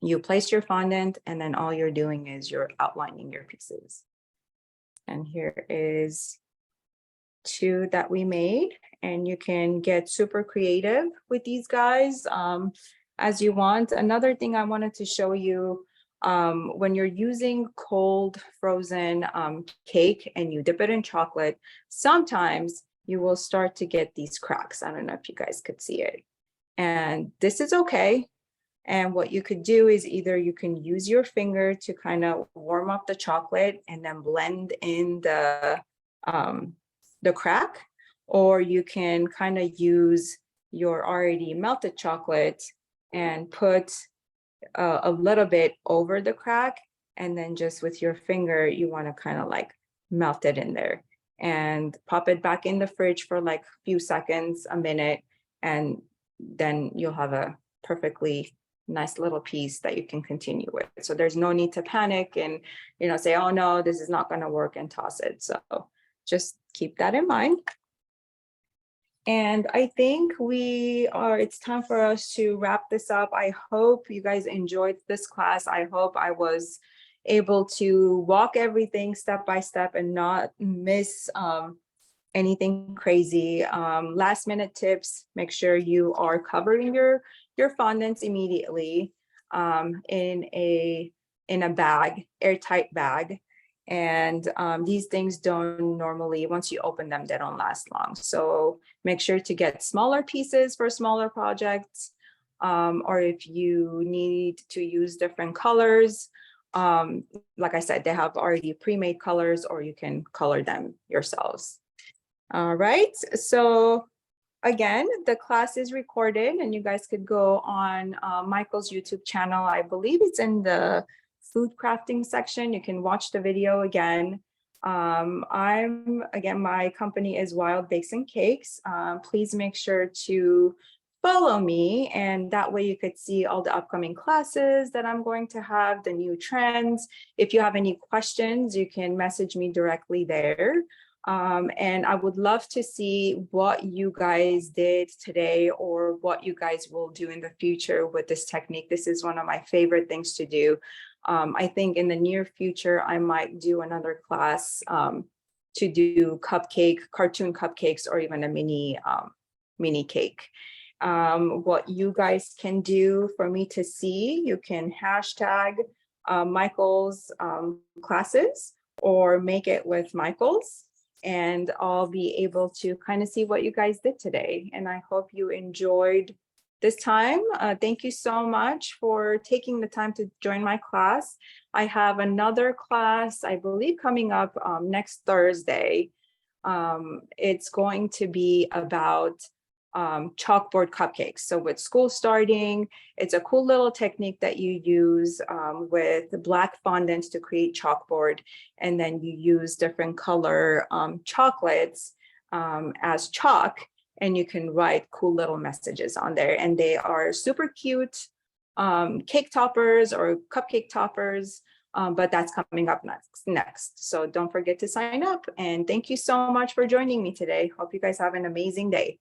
You place your fondant and then all you're doing is you're outlining your pieces. And here is 2 that we made, and you can get super creative with these guys as you want. Another thing I wanted to show you, when you're using cold frozen cake and you dip it in chocolate, sometimes you will start to get these cracks. I don't know if you guys could see it. And this is okay. And what you could do is either you can use your finger to kind of warm up the chocolate and then blend in the crack, or you can kind of use your already melted chocolate and put a little bit over the crack, and then just with your finger, you want to kind of like melt it in there and pop it back in the fridge for like a few seconds, a minute, and then you'll have a perfectly nice little piece that you can continue with. So there's no need to panic and, you know, say, oh no, this is not going to work, and toss it. So just keep that in mind. And I think it's time for us to wrap this up. I hope you guys enjoyed this class. I hope I was able to walk everything step by step and not miss anything crazy. Last minute tips: make sure you are covering your fondants immediately in a bag, airtight bag. And these things don't normally, once you open them, they don't last long. So make sure to get smaller pieces for smaller projects. Or if you need to use different colors, like I said, they have already pre-made colors, or you can color them yourselves. All right, so again, the class is recorded and you guys could go on Michael's YouTube channel. I believe it's in the food crafting section. You can watch the video again. My company is Wild Bakes and Cakes. Please make sure to follow me, and that way you could see all the upcoming classes that I'm going to have, the new trends. If you have any questions, you can message me directly there. And I would love to see what you guys did today, or what you guys will do in the future with this technique. This is one of my favorite things to do. I think in the near future, I might do another class to do cartoon cupcakes, or even a mini cake. What you guys can do for me to see, you can hashtag Michael's classes, or make it with Michael's, and I'll be able to kind of see what you guys did today. And I hope you enjoyed this time. Thank you so much for taking the time to join my class. I have another class, I believe, coming up next Thursday. It's going to be about chalkboard cupcakes. So with school starting, it's a cool little technique that you use with black fondant to create chalkboard, and then you use different color chocolates as chalk, and you can write cool little messages on there, and they are super cute cake toppers or cupcake toppers. But that's coming up next. So don't forget to sign up, and thank you so much for joining me today. Hope you guys have an amazing day.